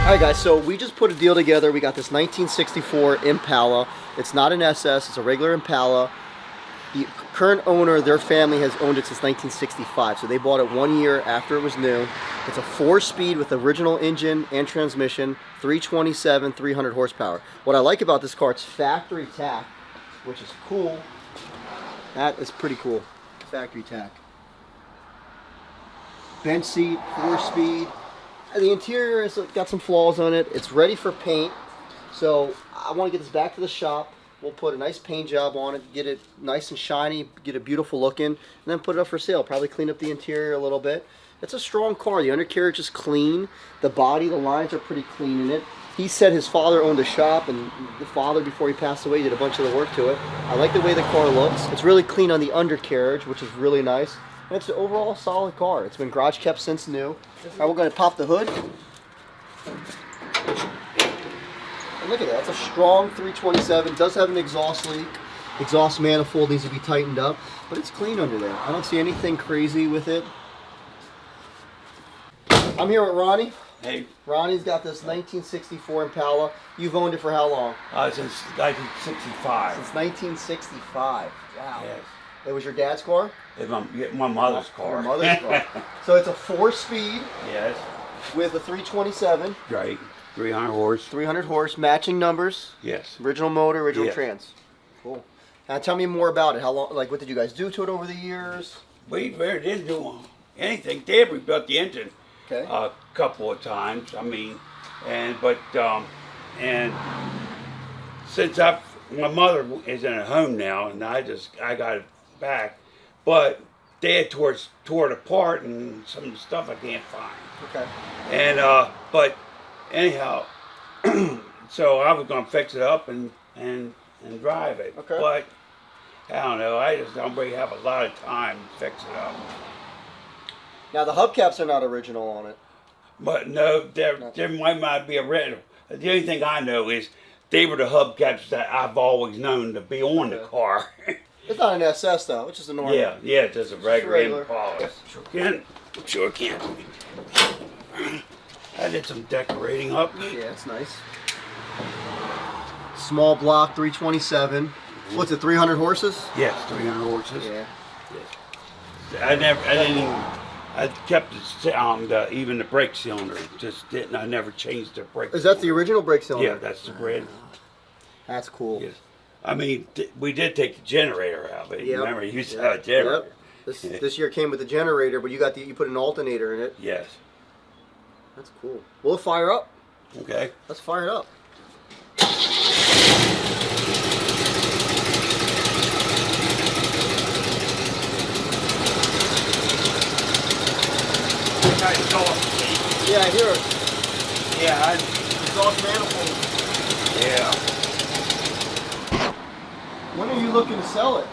Alright guys, so we just put a deal together. We got this 1964 Impala. It's not an SS, it's a regular Impala. The current owner, their family has owned it since 1965, so they bought it 1 year after it was new. It's a 4-speed with original engine and transmission, 327, 300 horsepower. What I like about this car, it's factory tack, which is cool. That is pretty cool, factory tack. Bench seat, 4-speed. The interior has got some flaws on it. It's ready for paint. So I want to get this back to the shop. We'll put a nice paint job on it, get it nice and shiny, get it beautiful looking, and then put it up for sale. Probably clean up the interior a little bit. It's a strong car. The undercarriage is clean. The body, the lines are pretty clean in it. He said his father owned a shop, and the father, before he passed away, did a bunch of the work to it. I like the way the car looks. It's really clean on the undercarriage, which is really nice. And it's an overall solid car. It's been garage kept since new. Alright, we're going to pop the hood. And look at that. It's a strong 327. It does have an exhaust leak. Exhaust manifold needs to be tightened up. But it's clean under there. I don't see anything crazy with it. I'm here with Ronnie. Hey. Ronnie's got this 1964 Impala. You've owned it for how long? Since 1965. Since 1965. Wow. Yes. It was your dad's car? It's my mother's car. Your mother's car. So it's a 4-speed. Yes. With a 327. Right. 300 horse. 300 horse, matching numbers. Yes. Original motor, original Yes. trans. Cool. Now tell me more about it. How long? Like, what did you guys do to it over the years? We really didn't do anything. Dad rebuilt the engine Okay. a couple of times. I mean, and since my mother is in a home now, and I got it back, but Dad tore it apart, and some of the stuff I can't find. Okay. And but anyhow, so I was gonna fix it up and drive it. Okay. But I don't know. I just don't really have a lot of time to fix it up. Now the hubcaps are not original on it. But no, there might be a original. The only thing I know is they were the hubcaps that I've always known to be on the car. It's not an SS though. It's just a normal. Yeah, it's just a regular Impala. Sure can. I did some decorating up. Yeah, it's nice. Small block 327. What's it? 300 horses? Yes, 300 horses. Yeah. Yes. I kept even the brake cylinder. Just didn't. I never changed the brake. Is that the original brake cylinder? Yeah, that's the brake. That's cool. Yes. I mean, we did take the generator out of it. Yep. Remember, you used to have a generator. Yep. This year came with the generator, but you put an alternator in it. Yes. That's cool. Will it fire up? Okay. Let's fire it up. Yeah, I hear it. Yeah. Exhaust manifold. Yeah. When are you looking to sell it?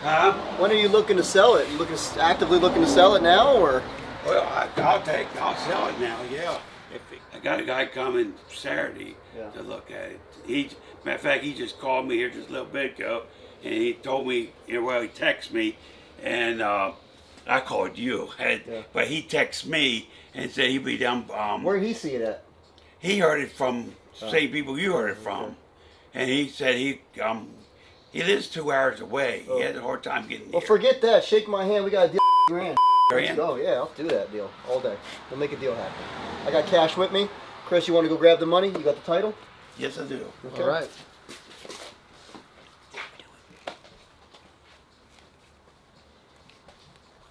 Huh? When are you looking to sell it? You actively looking to sell it now, or? Well, I'll sell it now. Yeah. I got a guy coming Saturday to look at it. Matter of fact, he just called me here just a little bit ago, and he told me, he texted me, and I called you, but he texted me and said he'd be down. Where did he see it at? He heard it from same people you heard it from, and he said he lives 2 hours away. He has a hard time getting here. Well, forget that. Shake my hand. We got a deal. Grand. Let's Grand? go. Yeah, I'll do that deal all day. We'll make a deal happen. I got cash with me. Chris, you want to go grab the money? You got the title? Yes, I do. Okay. All right.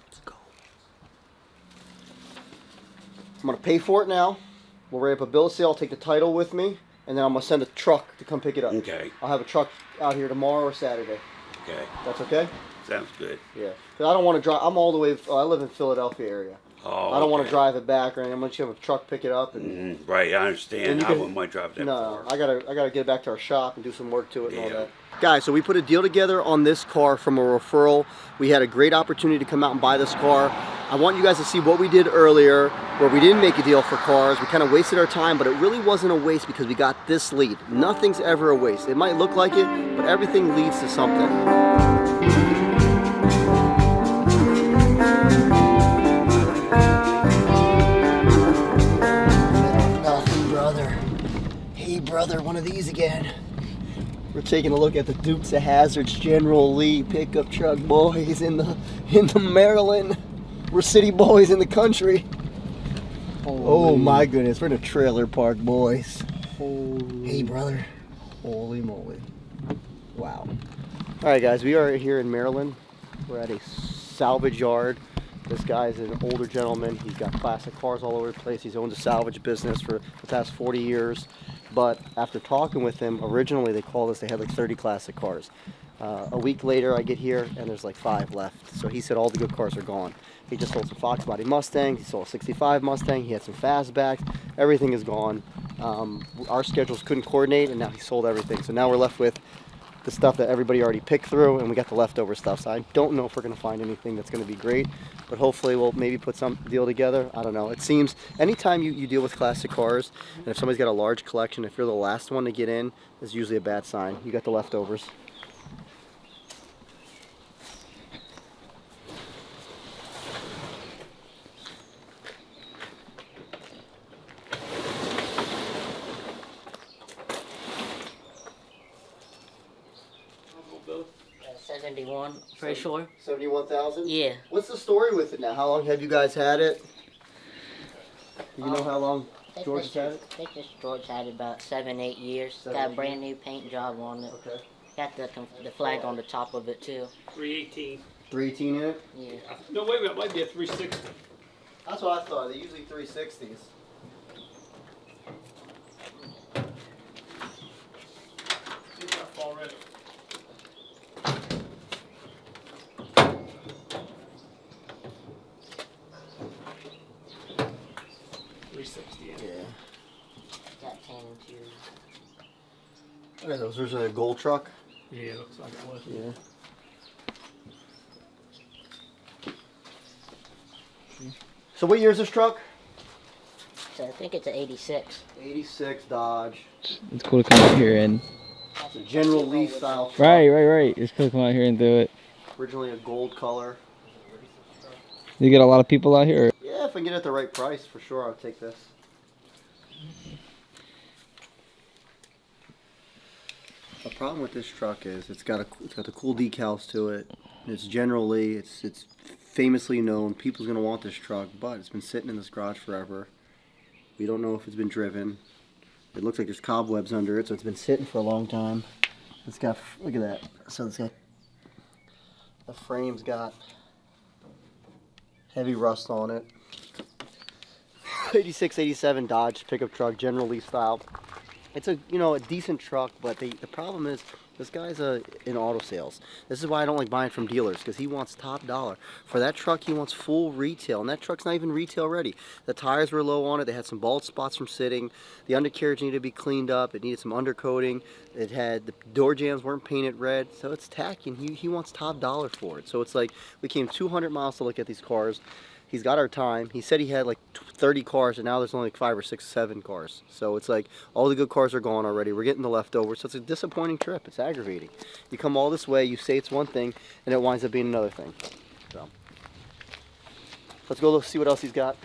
Let's go. I'm going to pay for it now. We'll write up a bill of sale. I'll take the title with me, and then I'm going to send a truck to come pick it up. Okay. I'll have a truck out here tomorrow or Saturday. Okay. That's okay? Sounds good. Yeah. Because I don't want to drive. I'm all the way. I live in Philadelphia area. Oh, I don't want to drive it back or anything. I'm going to have a truck pick it up. And, right, I understand. I wouldn't mind driving that no, far. I gotta get it back to our shop and do some work to it and all Yeah. that. Guys, so we put a deal together on this car from a referral. We had a great opportunity to come out and buy this car. I want you guys to see what we did earlier, where we didn't make a deal for cars. We kind of wasted our time, but it really wasn't a waste because we got this lead. Nothing's ever a waste. It might look like it, but everything leads to something. Nothing, brother. Hey, brother, one of these again. We're taking a look at the Dukes of Hazzard's General Lee pickup truck, boys, in the Maryland. We're city boys in the country. Holy. Oh my goodness, we're in a trailer park, boys. Holy. Hey, brother. Holy moly. Wow. All right, guys, we are here in Maryland. We're at a salvage yard. This guy's an older gentleman. He's got classic cars all over the place. He's owned a salvage business for the past 40 years. But after talking with him, originally they called us, they had like 30 classic cars. A week later, I get here and there's like 5 left. So he said all the good cars are gone. He just sold some Fox Body Mustangs. He sold a 65 Mustang. He had some fastbacks. Everything is gone. Our schedules couldn't coordinate, and now he sold everything. So now we're left with the stuff that everybody already picked through, and we got the leftover stuff. So I don't know if we're going to find anything that's going to be great, but hopefully we'll maybe put some deal together. I don't know. It seems anytime you deal with classic cars, and if somebody's got a large collection, if you're the last one to get in, it's usually a bad sign. You got the leftovers. Uh, 71, pretty sure. 71,000? Yeah. What's the story with it now? How long have you guys had it? Do you know how long George has had it? I think this George had it about 7-8 years. 7, Got 8 a brand new paint job on it. Okay. Got the flag on the top of it too. 318. 318 in it? Yeah. No, wait a minute, it might be a 360. That's what I thought. They're usually 360s. Seems how far in. 360. Yeah. Got 10 interior. Okay, those are a gold truck. Yeah, looks like it was. Yeah. So what year is this truck? So I think it's an 86. 86 Dodge. It's cool to come out here and It's a General Lee style truck. right. It's cool to come out here and do it. Originally a gold color. You get a lot of people out here. Yeah, if I can get it at the right price, for sure I'll take this. The problem with this truck is it's got the cool decals to it. It's General Lee. It's famously known. People's gonna want this truck, but it's been sitting in this garage forever. We don't know if it's been driven. It looks like there's cobwebs under it, so it's been sitting for a long time. It's got, look at that. So it's got, the frame's got heavy rust on it. 86, 87 Dodge pickup truck, General Lee style. It's a decent truck, but the problem is this guy's in auto sales. This is why I don't like buying from dealers, because he wants top dollar. For that truck, he wants full retail, and that truck's not even retail ready. The tires were low on it. They had some bald spots from sitting. The undercarriage needed to be cleaned up. It needed some undercoating. It had, the door jambs weren't painted red, so it's tacky, and he wants top dollar for it. So it's like, we came 200 miles to look at these cars. He's got our time. He said he had like 30 cars, and now there's only like 5 or 6, 7 cars. So it's like all the good cars are gone already. We're getting the leftovers, so it's a disappointing trip. It's aggravating. You come all this way, you say it's one thing, and it winds up being another thing. So let's go see what else he's got.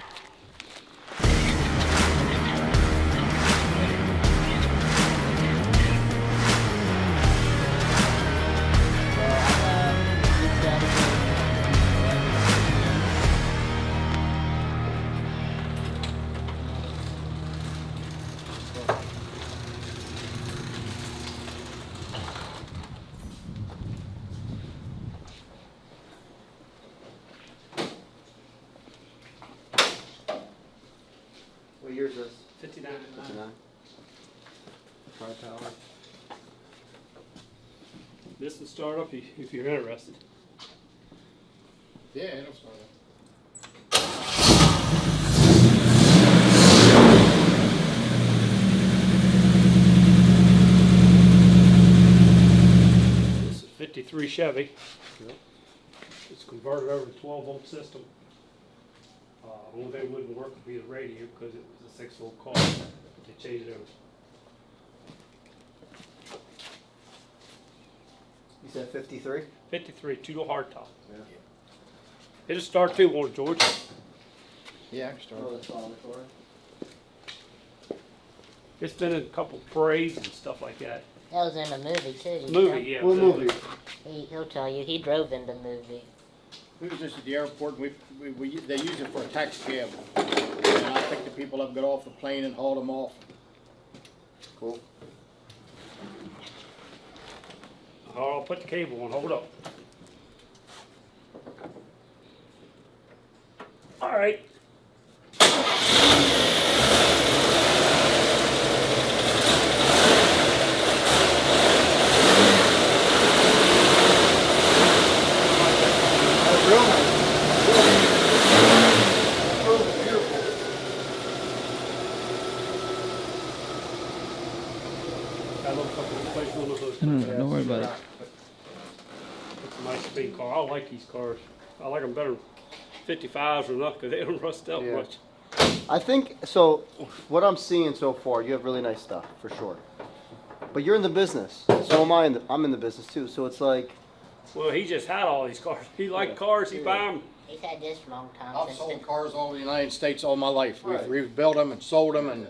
What year is this? 59. 59. Tri-power. This will start up if you're interested. Yeah, it'll start up. This is 53 Chevy. Yep. It's converted over to 12-volt system. The only thing that wouldn't work would be the radio because it was a 6-volt car. They changed it over. You said 53? 53, 2-door hardtop. Yeah. It'll start too, won't it, George? Yeah, I can start. Oh, that's on the car. It's been in a couple parades and stuff like that. That was in the movie too. you Movie, know? yeah. What movie? He'll tell you, he drove in the movie. We was just at the airport, and they use it for a taxi cab. And I picked the people up, got off the plane and hauled them off. Cool. I'll put the cable on, hold up. All right. That's real nice. Really beautiful. Got a little couple of places on the hood. Don't worry about it. It's a nice big car. I like these cars. I like them better than 55s or not because they don't rust out Yeah. much. I think, so what I'm seeing so far, you have really nice stuff, for sure. But you're in the business. So am I. I'm in the business too. So it's like, Well, he just had all these cars. He liked cars. He buy them. He's had this for a long time. I've since sold the- cars all over the United States all my life. Right. We've built them and sold them, and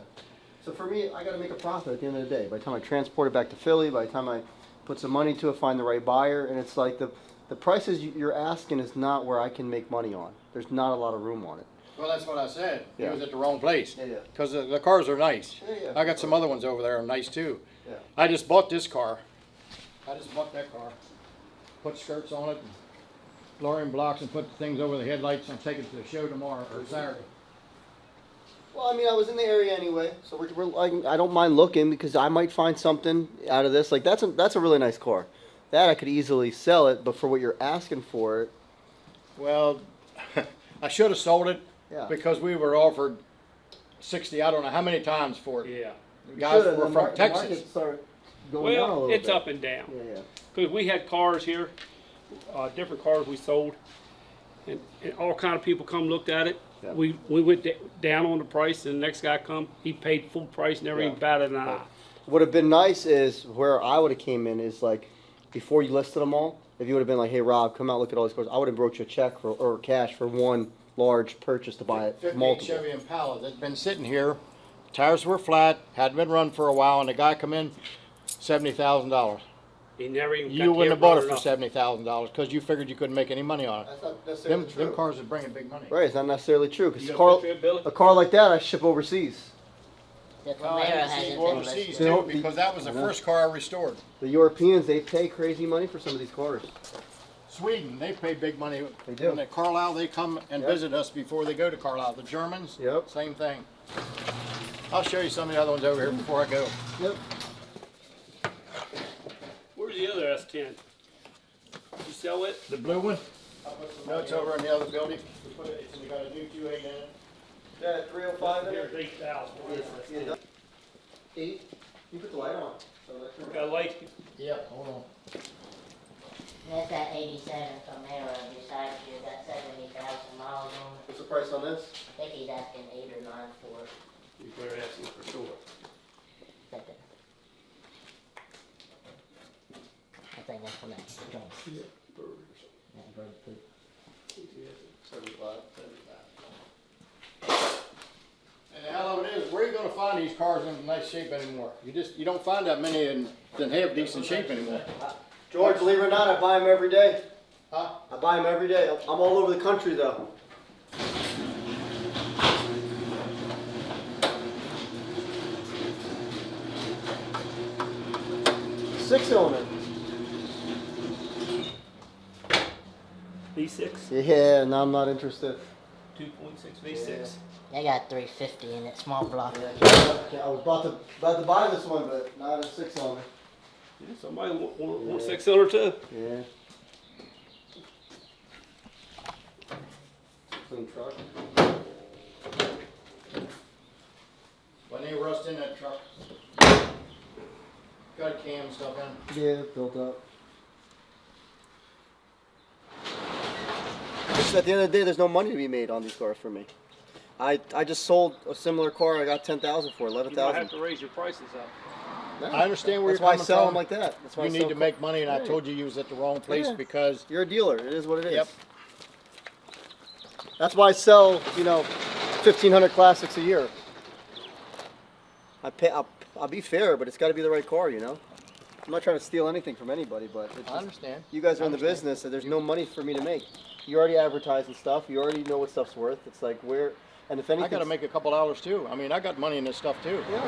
so for me, I got to make a profit at the end of the day. By the time I transport it back to Philly, by the time I put some money to it, find the right buyer, and it's like the prices you're asking is not where I can make money on. There's not a lot of room on it. well, that's what I said. He Yeah. was at the wrong place. Yeah, yeah. Because the cars are nice. Yeah, yeah. I got some other ones over there are nice too. Yeah. I just bought this car. I just bought that car. Put skirts on it, and lowering blocks, and put the things over the headlights. I'm taking it to the show tomorrow or Saturday. Well, I mean, I was in the area anyway, so we're like, I don't mind looking because I might find something out of this. Like that's a really nice car. That I could easily sell it, but for what you're asking for it, Well, I should have sold it yeah. because we were offered 60. I don't know how many times for it. Yeah. The guys Should've. were The from mar- the Texas. market started going down a Well, little it's bit. up and down. Yeah, yeah. Because we had cars here, different cars we sold, and all kind of people come looked at it. Yeah. We went down on the price, and the next guy come, he paid full price, never even Yeah. batted an eye. Would have been nice is where I would have came in is like before you listed them all. If you would have been like, hey Rob, come out look at all these cars, I would have wrote you a check for or cash for one large purchase to buy it 58 multiple. Chevy Impala that'd been sitting here. Tires were flat, hadn't been run for a while, and the guy come in, $70,000. He never even You wouldn't have got bought the it for $70,000 because you figured you couldn't make any money on it. That's not necessarily Them cars are bringing big money. Right, it's not necessarily true because You got a picture of Billy? a car like that I ship overseas. The Well, I Camaro had to see hasn't go been overseas listed. No, too because that was the first car I restored. The Europeans, they pay crazy money for some of these cars. Sweden, they pay big money. They do. When at Carlisle, they come and Yep. visit us before they go to Carlisle. The Germans, Yep. same thing. I'll show you some of the other ones over here before I go. Yep. Where's the other S10? You sell it? The blue one? No, it's over in the other building. We got a new 2.8 in it. Yeah, 305 in Here's there. 8,000. 8. You put the light on. Got a light. Yeah, hold on. That's that 87 Camaro beside you, got 70,000 miles on it. What's the price on this? I think he's asking 8 or 9 for it. You better ask him for sure. Second. I think that's from that joint. That bird poop. 75. And the hell of it is, where are you gonna find these cars in nice shape anymore? You don't find that many that have decent shape anymore. George, believe it or not, I buy them every day. Huh? I buy them every day. I'm all over the country though. Six-cylinder. V6, Yeah, no, I'm not interested. 2.6 V6. They got 350 in it, small block. I was about to buy this one, but not a six-cylinder. Yeah, somebody want 6-cylinder too. Yeah. Clean truck. Wasn't any rust in that truck. Got a cam and stuff in. Yeah, built up. Just at the end of the day, there's no money to be made on these cars for me. I just sold a similar car. I got 10,000 for it, You might 11,000. have to raise your prices up. I understand where That's you're why I coming sell from. them like that. That's why You I need sell to them. make money, and I Yeah. told you was at the wrong place Yeah. because You're a dealer. It is what it is. Yep. That's why I sell, 1,500 classics a year. I'll be fair, but it's got to be the right car, I'm not trying to steal anything from anybody, but it's I just, understand. you guys are in the understand. business, and there's no money for me to make. You already advertising stuff. You already know what stuff's worth. It's like and if anything, I got to make a couple dollars too. I mean, I got money in this stuff too. Yeah,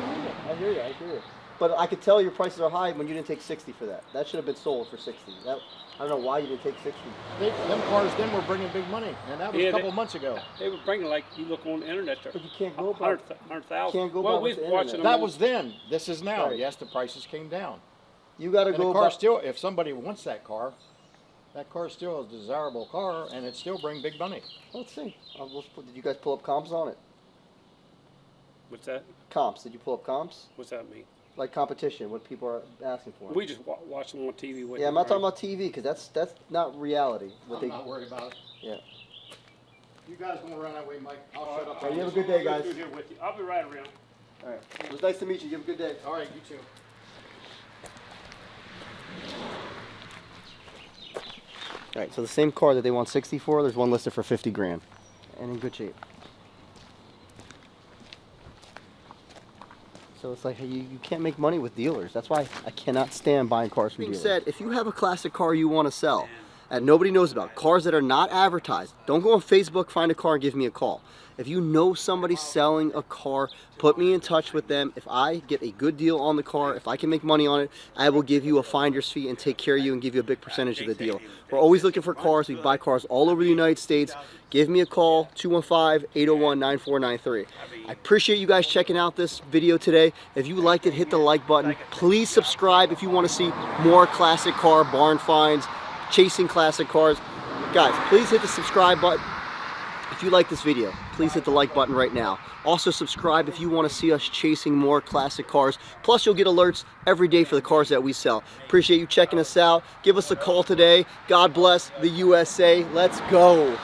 I hear you. But I could tell your prices are high when you didn't take 60 for that. That should have been sold for 60. I don't know why you didn't take 60. Them cars then were bringing big money, and that was Yeah, a couple months ago. They were bringing, like, you look on the internet, But you can't go by. 100,000. Can't go well, by we with the was watching internet. them That on- was then. This is now. Right. Yes, the prices came down. You got to And go the car by. still, if somebody wants that car still is a desirable car, and it still bring big money. Let's see. Did you guys pull up comps on it? What's that? Comps. Did you pull up comps? What's that mean? Like competition, what people are asking for. We just watch them on TV with Yeah, I'm them, not talking right? about TV because that's not reality. I'm not worried about it. Yeah. You guys want to run that way, Mike? I'll shut up. All right, you have a good day, guys. I'll be here with you. I'll be right around. All right. It was nice to meet you. You have a good day. All right, you too. All right. So the same car that they want 60 for, there's one listed for 50 grand, and in good shape. So it's like hey, you can't make money with dealers. That's why I cannot stand buying cars from dealers. Being said, if you have a classic car you want to sell that nobody knows about, cars that are not advertised, don't go on Facebook, find a car, and give me a call. If you know somebody selling a car, put me in touch with them. If I get a good deal on the car, if I can make money on it, I will give you a finder's fee and take care of you and give you a big percentage of the deal. We're always looking for cars. We buy cars all over the United States. Give me a call, 215-801-9493. I appreciate you guys checking out this video today. If you liked it, hit the like button. Please subscribe if you want to see more classic car barn finds, chasing classic cars. Guys, please hit the subscribe button. If you like this video, please hit the like button right now. Also subscribe if you want to see us chasing more classic cars. Plus you'll get alerts every day for the cars that we sell. Appreciate you checking us out. Give us a call today. God bless the USA. Let's go.